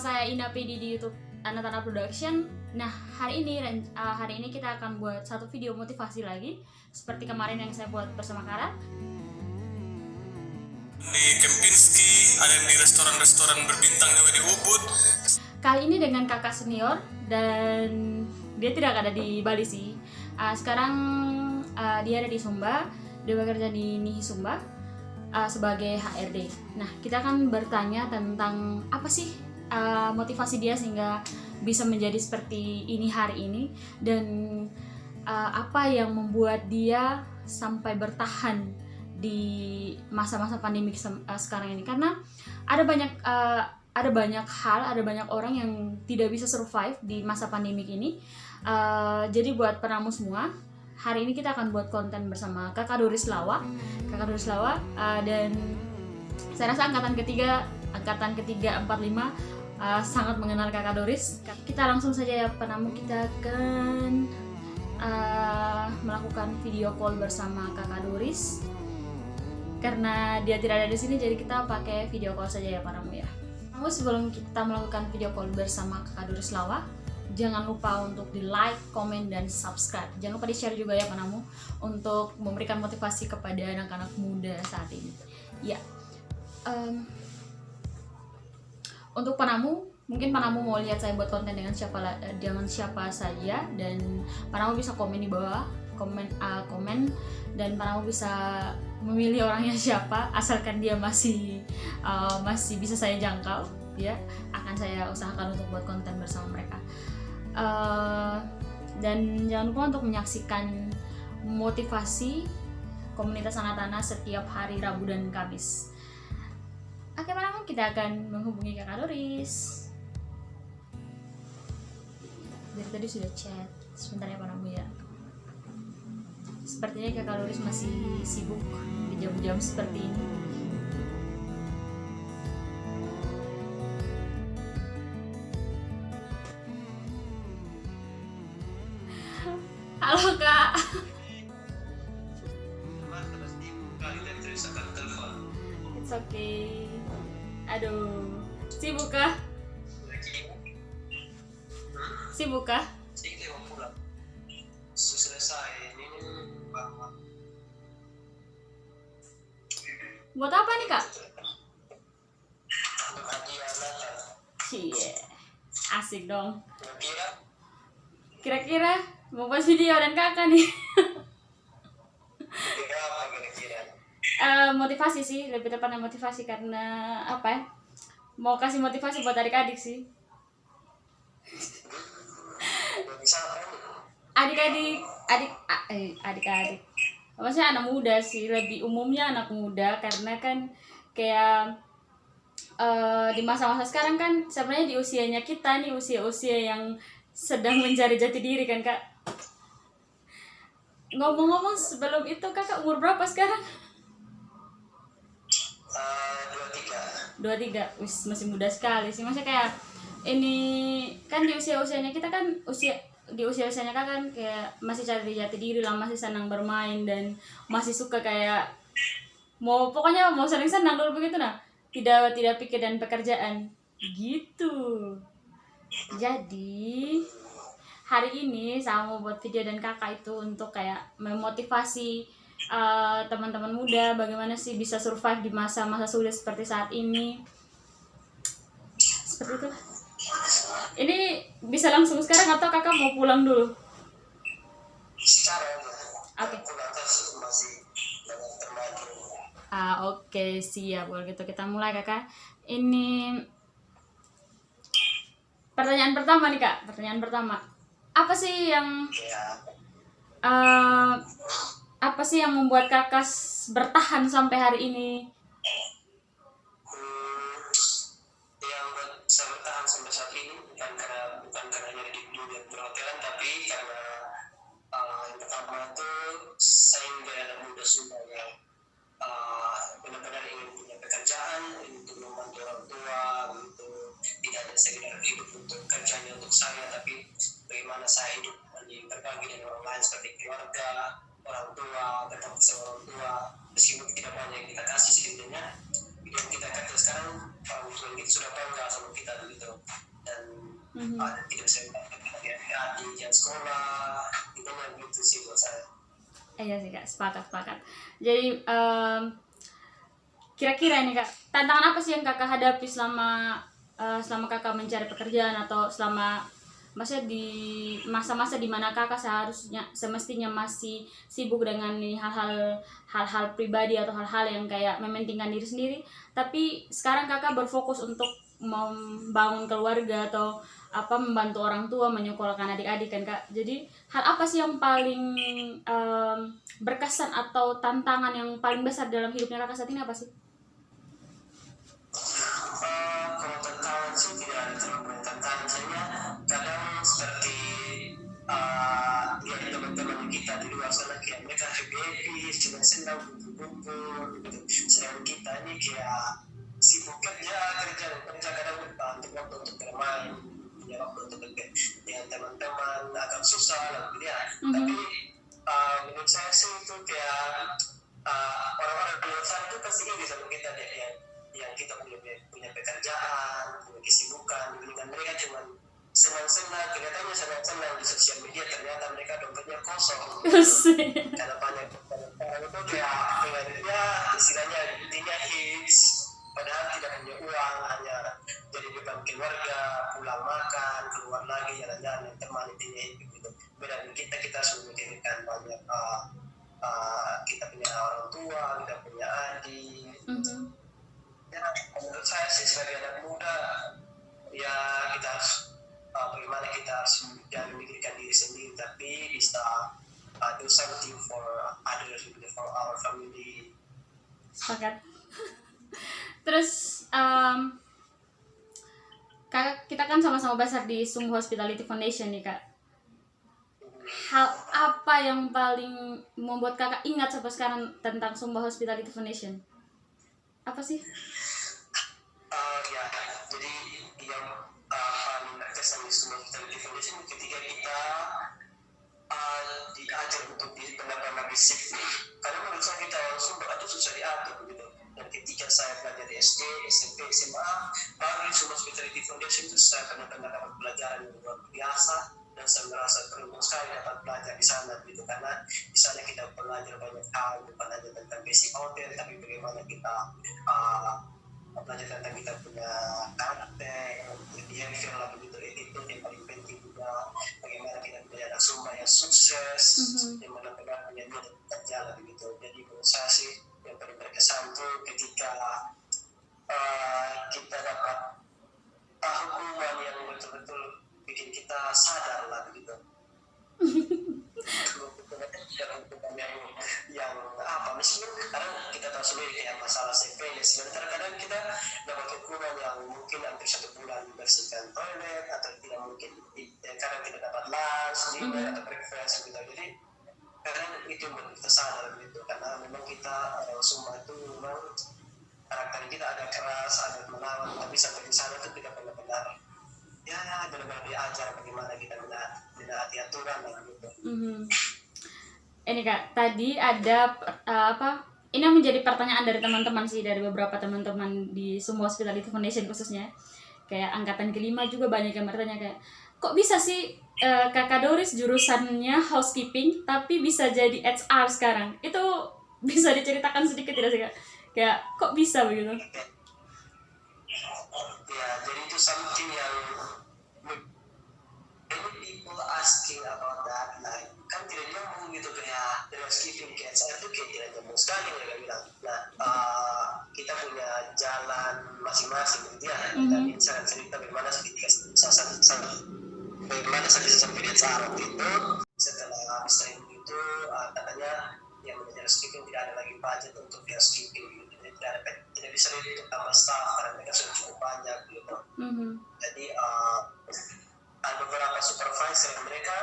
saya Ina PD di YouTube Anatana Production. Nah, hari ini kita akan buat satu video motivasi lagi seperti kemarin yang saya buat bersama Kara. Di Kempinski, ada di restoran-restoran berbintang juga di Ubud. Kali ini dengan kakak senior dan dia tidak ada di Bali sih. Sekarang dia ada di Sumba, dia bekerja di Nihi Sumba sebagai HRD. Nah, kita akan bertanya tentang apa sih motivasi dia sehingga bisa menjadi seperti ini hari ini, dan apa yang membuat dia sampai bertahan di masa-masa pandemi sekarang ini. Karena ada banyak orang yang tidak bisa survive di masa pandemi ini. Jadi buat penamu semua, hari ini kita akan buat konten bersama Kakak Doris Lawa, dan saya rasa angkatan ketiga 45 sangat mengenal Kakak Doris. Kita langsung saja ya penamu, kita akan melakukan video call bersama Kakak Doris. Karena dia tidak ada di sini, jadi kita pakai video call saja ya penamu ya. Namun sebelum kita melakukan video call bersama Kakak Doris Lawa, jangan lupa untuk di like, komen, dan subscribe. Jangan lupa di share juga ya penamu, untuk memberikan motivasi kepada anak-anak muda saat ini. Ya, untuk penamu, mungkin penamu mau lihat saya buat konten dengan siapa saja, dan penamu bisa komen di bawah, komen, dan penamu bisa memilih orangnya siapa, asalkan dia masih bisa saya jangkau, ya akan saya usahakan untuk buat konten bersama mereka. Dan jangan lupa untuk menyaksikan motivasi komunitas Anatana setiap hari Rabu dan Kamis. Oke penamu, kita akan menghubungi Kakak Doris. Dari tadi sudah chat, sebentar ya penamu ya. Sepertinya Kakak Doris masih sibuk di jam-jam seperti ini. Halo Kak. It's okay. Aduh, sibuk kah? Sibuk kah? Buat apa nih Kak? Cie, asik dong. Kira-kira mau buat video dan kakak nih. Motivasi sih, lebih tepatnya motivasi karena apa ya? Mau kasih motivasi buat adik-adik sih. Adik-adik. Maksudnya anak muda sih, lebih umumnya anak muda, karena kan kayak di masa-masa sekarang kan sebenarnya di usianya kita nih, usia yang sedang mencari jati diri kan Kak. Ngomong-ngomong sebelum itu kakak umur berapa sekarang? 23. Wis, masih muda sekali sih. Maksudnya kayak ini kan di usianya kita kan usianya kakak kan kayak masih cari jati diri lah, masih senang bermain dan masih suka kayak pokoknya mau senang dulu begitu nah. Tidak pikir dan pekerjaan gitu. Jadi hari ini saya mau buat video dan kakak itu untuk kayak memotivasi teman-teman muda bagaimana sih bisa survive di masa-masa sulit seperti saat ini. Seperti itu. Ini bisa langsung sekarang atau kakak mau pulang dulu? Oke. Oke, siap. Kalau gitu kita mulai kakak. Ini pertanyaan pertama nih Kak. Apa sih yang membuat kakak bertahan sampai hari ini? Yang buat saya bertahan sampai saat ini bukan karena hanya di dunia perhotelan, tapi karena yang pertama itu saya menjadi anak muda Sumba yang benar-benar ingin punya pekerjaan untuk membantu orang tua, untuk tidak hanya sekedar hidup untuk kerjanya untuk saya, tapi bagaimana saya hidup berbagi dengan orang lain seperti keluarga, orang tua, berbakti sama orang tua, meskipun tidak banyak yang kita kasih sebenarnya, yang kita kerja sekarang orang tua kita sudah bangga sama kita begitu, dan tidak bisa adik yang sekolah itu yang gitu sih buat saya. Iya sih Kak, sepakat. Jadi kira-kira ini Kak, tantangan apa sih yang Kakak hadapi selama Kakak mencari pekerjaan, atau selama maksudnya di masa-masa di mana Kakak semestinya masih sibuk dengan hal-hal pribadi atau hal-hal yang kayak mementingkan diri sendiri, tapi sekarang Kakak berfokus untuk membangun keluarga atau membantu orang tua, menyekolahkan adik-adik kan Kak. Jadi hal apa sih yang paling berkesan atau tantangan yang paling besar dalam hidupnya Kakak saat ini apa sih? Kalau tantangan sih tidak ada terlalu banyak tantangan, hanya kadang seperti lihat teman-teman kita di luar sana kayak mereka happy, senang-senang, kumpul-kumpul gitu. Sedangkan kita ini kayak sibuk kerja kadang untuk waktu untuk bermain, punya waktu untuk dengan teman-teman agak susah lah gitu ya. Tapi menurut saya sih itu kayak orang-orang di luar sana itu pasti ini sama kita deh, yang kita punya pekerjaan, punya kesibukan, dengan mereka cuma senang-senang, kelihatannya senang-senang di sosial media, ternyata mereka dompetnya kosong. Karena banyak orang itu kayak istilahnya dunia hits, padahal tidak punya uang, hanya jadi beban keluarga, pulang makan, keluar lagi jalan-jalan, teman intinya gitu. Beda dengan kita sudah memikirkan banyak, kita punya orang tua, kita punya adik. Ya, menurut saya sih sebagai anak muda, ya kita harus bagaimana kita harus jangan memikirkan diri sendiri, tapi bisa do something for others, for our family. Sepakat. Terus Kak, kita kan sama-sama besar di Sumba Hospitality Foundation nih Kak. Hal apa yang paling membuat Kakak ingat sampai sekarang tentang Sumba Hospitality Foundation? Apa sih? Ya, jadi yang paling berkesan di Sumba Hospitality Foundation ketika kita diajar untuk benar-benar disiplin. Karena menurut saya kita orang Sumba itu susah diatur gitu. Dan ketika saya belajar di SD, SMP, SMA, baru di Sumba Hospitality Foundation itu saya benar-benar dapat pelajaran yang luar biasa, dan saya merasa beruntung sekali dapat belajar di sana gitu, karena di sana kita belajar banyak hal, bukan hanya tentang basic hotel, tapi bagaimana kita belajar tentang kita punya karakter, behavior lah begitu, itu yang paling penting juga, bagaimana kita punya anak Sumba yang sukses, yang benar-benar punya niat kerja lah begitu. Jadi menurut saya sih yang paling berkesan tuh ketika kita dapat hukuman yang betul-betul bikin kita sadar lah begitu. Hukuman yang apa, meskipun kadang kita tahu sendiri kayak masalah CPNS, sebentar kadang kita dapat hukuman yang mungkin hampir 1 bulan membersihkan toilet, atau tidak mungkin kadang tidak dapat lunch, dinner atau breakfast gitu. Jadi kadang itu membuat kita sadar gitu, karena memang kita orang Sumba itu memang karakter kita agak keras, agak melawan, tapi sampai di sana itu tidak benar-benar benar-benar diajar bagaimana kita menaati aturan lah gitu. Ini Kak, tadi ada ini yang menjadi pertanyaan dari teman-teman sih, dari beberapa teman-teman di Sumba Hospitality Foundation khususnya, kayak angkatan kelima juga banyak yang bertanya kayak, kok bisa sih Kakak Doris jurusannya housekeeping tapi bisa jadi HR sekarang? Itu bisa diceritakan sedikit tidak sih Kak? Kayak kok bisa begitu? Ya, jadi itu something yang many people asking about that, like kan tidak nyambung gitu, kayak housekeeping kayak saya tuh kayak tidak nyambung sekali mereka bilang. Nah, kita punya jalan masing-masing gitu ya, dan saya cerita bagaimana bagaimana saya bisa sampai di HR itu. Setelah habis training itu katanya yang menjadi housekeeping tidak ada lagi budget untuk housekeeping gitu. Tidak bisa untuk tambah staff karena mereka sudah cukup banyak gitu. Jadi ada beberapa supervisor mereka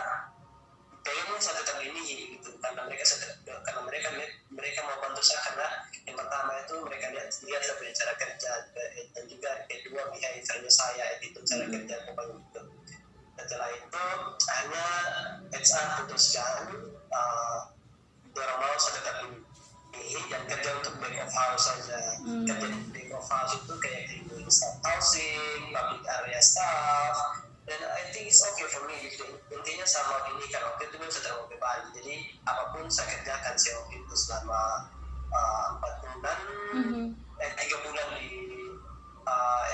pengen saya tetap ini gitu, karena mereka mau bantu saya, karena yang pertama itu mereka lihat saya punya cara kerja, dan juga kedua behaviornya saya, itu cara kerja pokoknya gitu. Setelah itu hanya HR putuskan orang mau saya tetap ini dan kerja untuk back of house saja. Kerja di back of house itu kayak cleaning staff housing, public area staff, dan I think it's okay for me gitu. Intinya sama ini kan waktu itu gue sedang mau ke Bali, jadi apapun saya kerjakan sih waktu itu selama 4 bulan, 3 bulan di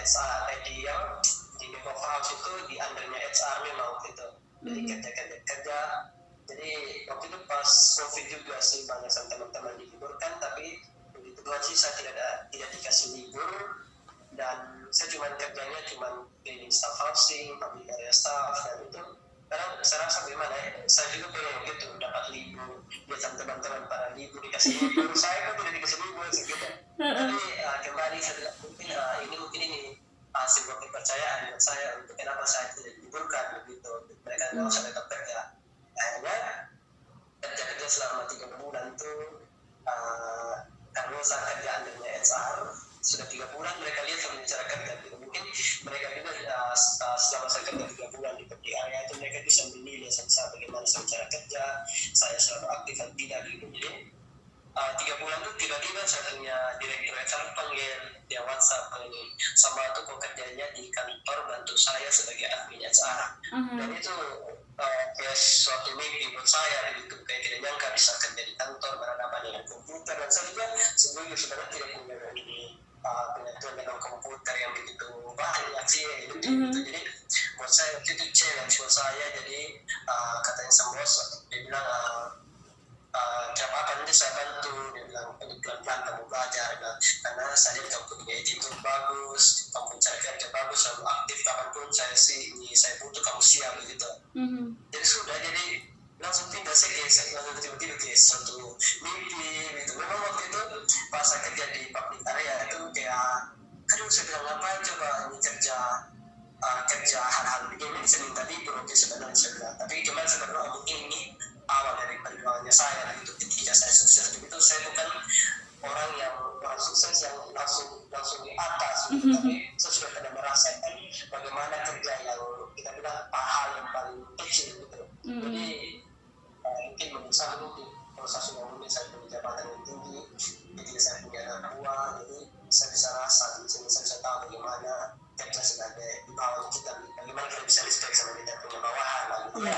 HR di Bangkok House itu di undernya HR memang waktu itu. Jadi kerja. Jadi waktu itu pas COVID juga sih banyak sama teman-teman diliburkan, tapi begitu Tuhan sih saya tidak dikasih libur, dan saya kerjanya cuma cleaning staff housing, public area staff, dan itu kadang saya rasa bagaimana ya, saya juga pengen gitu dapat libur, lihat teman-teman para libur dikasih libur, saya pun tidak dikasih libur gitu. Tapi kembali saya bilang mungkin ini sebuah kepercayaan buat saya untuk kenapa saya tidak diliburkan begitu, mereka nggak usah tetap kerja. Akhirnya kerja selama 3 bulan itu karena saya kerja undernya HR sudah 3 bulan, mereka lihat saya cara kerja gitu. Mungkin mereka juga selama saya kerja 3 bulan di area itu mereka bisa menilai saya bagaimana saya cara kerja, saya selalu aktif dan tidak gitu. Jadi 3 bulan itu tiba-tiba saya punya direktur HR panggil dia WhatsApp ini, sama tuh kok kerjanya di kantor bantu saya sebagai admin HR. Dan itu kayak suatu mimpi buat saya gitu, kayak tidak nyangka bisa kerja di kantor berhadapan dengan komputer, dan saya juga sebenarnya tidak punya ini pengetahuan dengan komputer yang begitu banyak sih gitu. Jadi buat saya itu challenge buat saya. Jadi katanya sama bos, dia bilang tiap apa nanti saya bantu, dia bilang pelan-pelan kamu belajar, karena saya lihat kamu punya attitude bagus, kamu cari kerja bagus, selalu aktif, kapanpun saya butuh kamu siap gitu. Jadi sudah, jadi langsung pindah saya langsung tiba-tiba ke satu mimpi gitu. Memang waktu itu pas saya kerja di public area itu kayak saya bilang ngapain coba ini kerja hal-hal begini, saya minta libur sebenarnya saya bilang, tapi gimana sebenarnya mungkin ini awal dari perjuangannya saya gitu. Ketika saya sukses begitu, saya bukan orang sukses yang langsung di atas gitu, tapi saya sudah pernah merasakan bagaimana kerja yang kita bilang hal yang paling kecil gitu. Jadi mungkin menurut saya mungkin kalau saya sudah mungkin saya punya jabatan yang tinggi, jadi saya punya anak buah, jadi saya bisa rasa di sini, saya bisa tahu bagaimana kerja sebagai di bawah kita, bagaimana kita bisa respect sama kita punya bawahan lah gitu ya.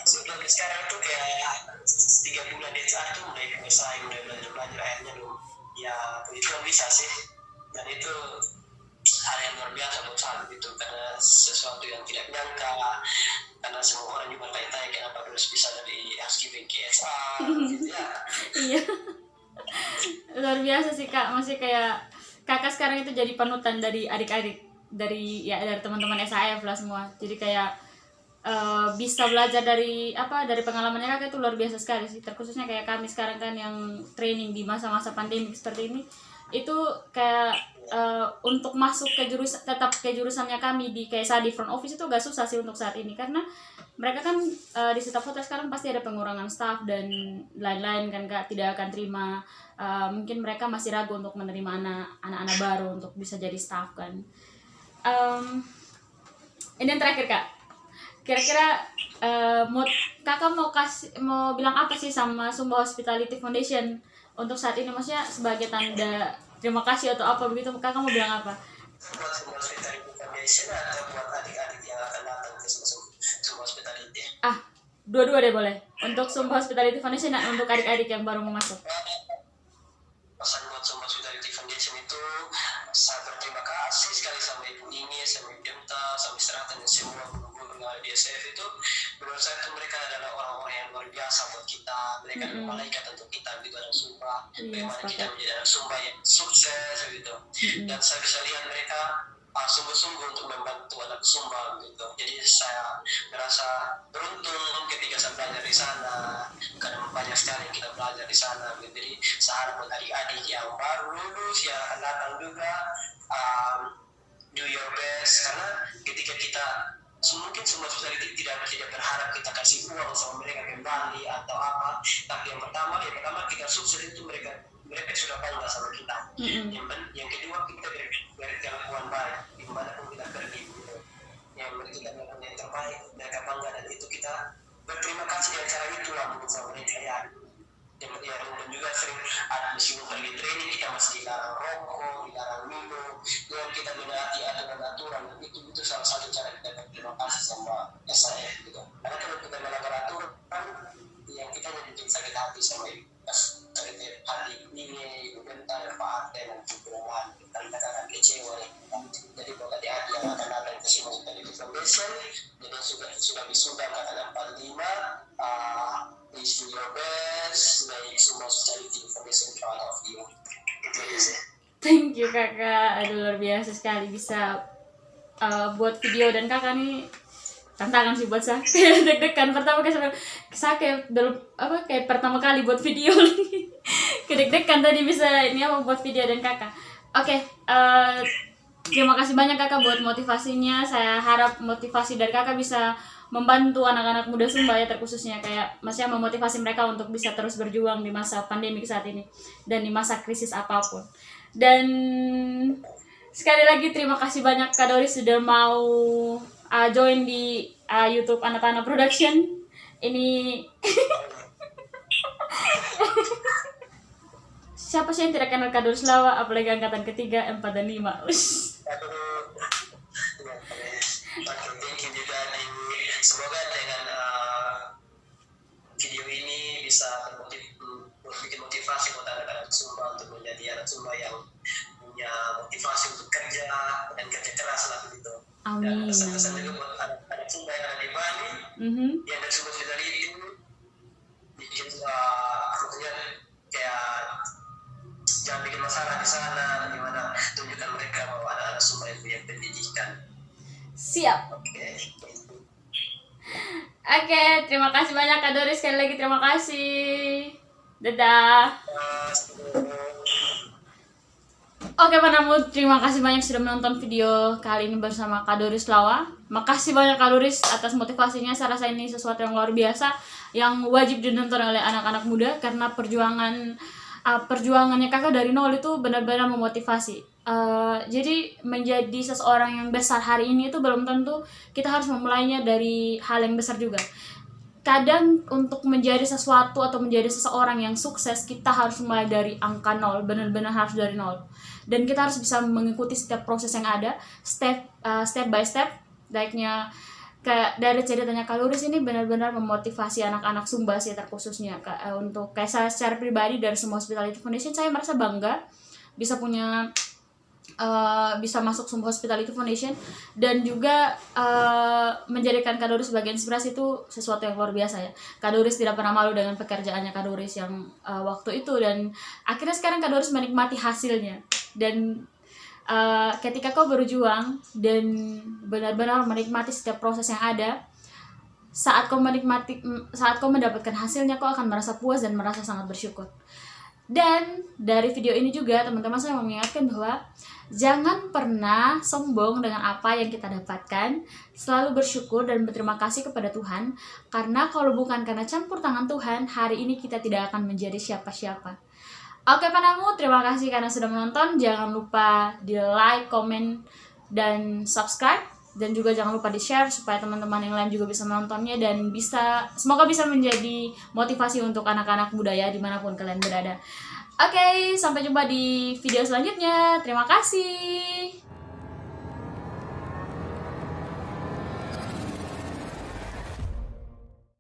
Sebelum sekarang itu kayak 3 bulan di HR itu mulai selesai, mulai belajar akhirnya ya itu bisa sih, dan itu hal yang luar biasa buat saya gitu, karena sesuatu yang tidak menyangka, karena semua orang juga tanya kenapa harus bisa dari housekeeping ke HR gitu ya. Iya, luar biasa sih Kak, masih kayak Kakak sekarang itu jadi panutan dari adik-adik, dari teman-teman SAF lah semua. Jadi kayak bisa belajar dari pengalamannya Kakak itu luar biasa sekali sih. Terkhususnya kayak kami sekarang kan yang training di masa-masa pandemi seperti ini, itu kayak untuk masuk tetap ke jurusannya kami di kayak di front office itu gak susah sih untuk saat ini, karena mereka kan di staff hotel sekarang pasti ada pengurangan staff dan lain-lain kan Kak, tidak akan terima, mungkin mereka masih ragu untuk menerima anak-anak baru untuk bisa jadi staff kan. Ini yang terakhir Kak, kira-kira Kakak mau bilang apa sih sama Sumba Hospitality Foundation untuk saat ini, maksudnya sebagai tanda terima kasih atau apa begitu, Kakak mau bilang apa? Buat Sumba Hospitality Foundation atau buat adik-adik yang akan datang ke Sumba Hospitality? Dua-dua deh boleh. Untuk Sumba Hospitality Foundation dan untuk adik-adik yang baru mau masuk. Pesan buat Sumba Hospitality Foundation itu, saya berterima kasih sekali sama Ibu Ini, sama Ibu Demta, sama Seratan dan semua guru-guru di SF itu. Menurut saya itu mereka adalah orang-orang yang luar biasa buat kita. Mereka adalah malaikat untuk kita gitu, anak Sumba. Bagaimana kita menjadi anak Sumba yang sukses gitu. Dan saya bisa lihat mereka sungguh-sungguh untuk membantu anak Sumba gitu. Jadi saya merasa beruntung ketika saya belajar di sana, karena banyak sekali yang kita belajar di sana gitu. Jadi saya harap buat adik-adik yang baru lulus, yang akan datang juga, do your best, karena ketika kita mungkin semua hospitality tidak berharap kita kasih uang sama mereka kembali atau apa, tapi yang pertama kita sukses itu mereka sudah bangga sama kita. Yang kedua, kita beri kelakuan baik dimanapun kita pergi gitu. Yang kita melakukan yang terbaik, mereka bangga, dan itu kita berterima kasih dengan cara itu lah mungkin sama mereka ya. Dan juga sering ada meskipun pergi training kita masih dilarang rokok, itu salah satu cara kita berterima kasih sama SAF gitu. Karena kalau kita melanggar aturan yang kita jadi sakit hati sama ibu, sakit hati ini, ibu bentar, Pak Arte, dan Tuhan, kita akan kecewa nih. Jadi kalau tadi ada yang akan ada yang kasih masuk tadi foundation, jadi sudah wisuda angkatan 45, please do your best, make semua charity foundation proud of you. Itu aja sih. Thank you kakak, aduh luar biasa sekali bisa buat video, dan kakak nih tantangan sih buat saya. Kayak deg-degan pertama kali saya kayak kayak pertama kali buat video lagi. Kedeg-degan tadi bisa ini apa buat video dan kakak. Oke, terima kasih banyak kakak buat motivasinya. Saya harap motivasi dari kakak bisa membantu anak-anak muda Sumba ya, terkhususnya kayak maksudnya memotivasi mereka untuk bisa terus berjuang di masa pandemi saat ini dan di masa krisis apapun. Dan sekali lagi terima kasih banyak Kak Doris sudah mau join di YouTube Anak Tanah Production ini. Siapa sih yang tidak kenal Kak Doris Lawa, apalagi angkatan ketiga, 4 dan 5. Semoga dengan video ini bisa bikin motivasi buat anak-anak Sumba untuk menjadi anak Sumba yang punya motivasi untuk kerja dan kerja keras lah begitu. Amin. Dan pesan-pesan juga buat anak-anak Sumba yang ada di Bali, yang dari Sumba dari itu bikin maksudnya kayak jangan bikin masalah di sana, gimana tunjukkan mereka bahwa anak-anak Sumba yang punya pendidikan. Siap. Oke, terima kasih banyak Kak Doris, sekali lagi terima kasih. Dadah. Oke Pak Namud, terima kasih banyak sudah menonton video kali ini bersama Kak Doris Lawa. Makasih banyak Kak Doris atas motivasinya. Saya rasa ini sesuatu yang luar biasa yang wajib ditonton oleh anak-anak muda, karena perjuangannya kakak dari nol itu benar-benar memotivasi. Jadi menjadi seseorang yang besar hari ini itu belum tentu kita harus memulainya dari hal yang besar juga. Kadang untuk menjadi sesuatu atau menjadi seseorang yang sukses, kita harus mulai dari angka nol, benar-benar harus dari nol. Dan kita harus bisa mengikuti setiap proses yang ada, step by step. Baiknya kayak dari ceritanya Kak Doris ini benar-benar memotivasi anak-anak Sumba sih terkhususnya. Untuk kayak saya secara pribadi dari semua Hospitality Foundation, saya merasa bangga bisa masuk Sumba Hospitality Foundation, dan juga menjadikan Kak Doris sebagai inspirasi itu sesuatu yang luar biasa ya. Kak Doris tidak pernah malu dengan pekerjaannya Kak Doris yang waktu itu, dan akhirnya sekarang Kak Doris menikmati hasilnya. Dan ketika kau berjuang dan benar-benar menikmati setiap proses yang ada, saat kau mendapatkan hasilnya, kau akan merasa puas dan merasa sangat bersyukur. Dan dari video ini juga teman-teman, saya mau mengingatkan bahwa jangan pernah sombong dengan apa yang kita dapatkan. Selalu bersyukur dan berterima kasih kepada Tuhan, karena kalau bukan karena campur tangan Tuhan, hari ini kita tidak akan menjadi siapa-siapa. Oke Pak Namu, terima kasih karena sudah menonton. Jangan lupa di like, komen, dan subscribe. Dan juga jangan lupa di share supaya teman-teman yang lain juga bisa menontonnya, dan semoga bisa menjadi motivasi untuk anak-anak muda ya, dimanapun kalian berada. Oke, sampai jumpa di video selanjutnya. Terima kasih.